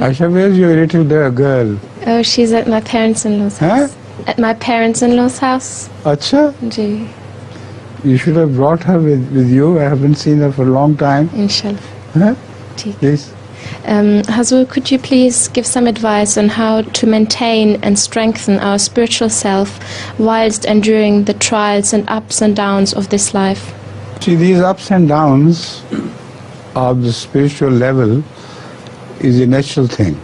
Aisha, where's your little girl? Oh, she's at my parents-in-law's house. At my parents-in-law's house. Acha? Ji. You should have brought her with you. I haven't seen her for a long time. Inshallah. Huh? Ji. Please. Hazur, could you please give some advice on how to maintain and strengthen our spiritual self whilst enduring the trials and ups and downs of this life? See, these ups and downs of the spiritual level is a natural thing.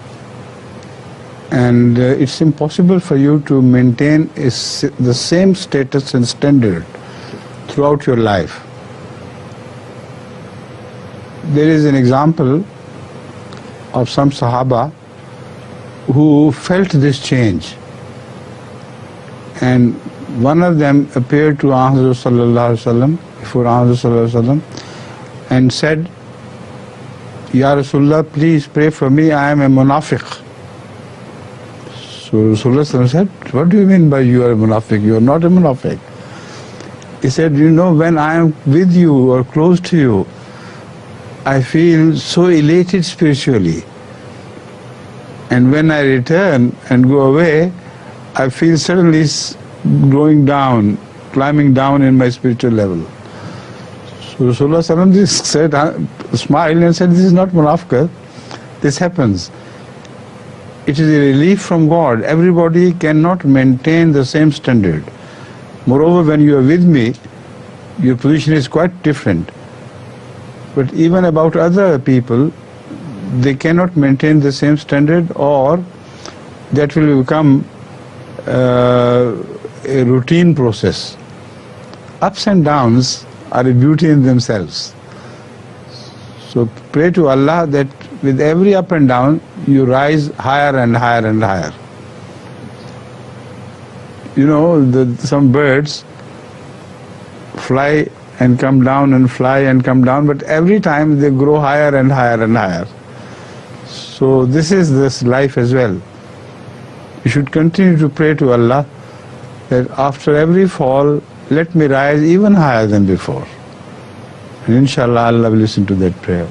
And it's impossible for you to maintain the same status and standard throughout your life. There is an example of some Sahaba who felt this change. And one of them appeared to Hazrat Sallallahu Alaihi Wasallam, before Hazrat Sallallahu Alaihi Wasallam, and said, Ya Rasulullah, please pray for me, I am a munafiq. So Rasulullah said, what do you mean by you are a munafiq? You are not a munafiq. He said, you know, when I am with you or close to you, I feel so elated spiritually. And when I return and go away, I feel suddenly going down, climbing down in my spiritual level. So Rasulullah said, smiled and said, this is not munafiqah, this happens. It is a relief from God. Everybody cannot maintain the same standard. Moreover, when you are with me, your position is quite different. But even about other people, they cannot maintain the same standard, or that will become a routine process. Ups and downs are a beauty in themselves. So pray to Allah that with every up and down, you rise higher and higher and higher. You know, some birds fly and come down and fly and come down, but every time they grow higher and higher and higher. So this is this life as well. You should continue to pray to Allah that after every fall, let me rise even higher than before. And inshallah, Allah will listen to that prayer.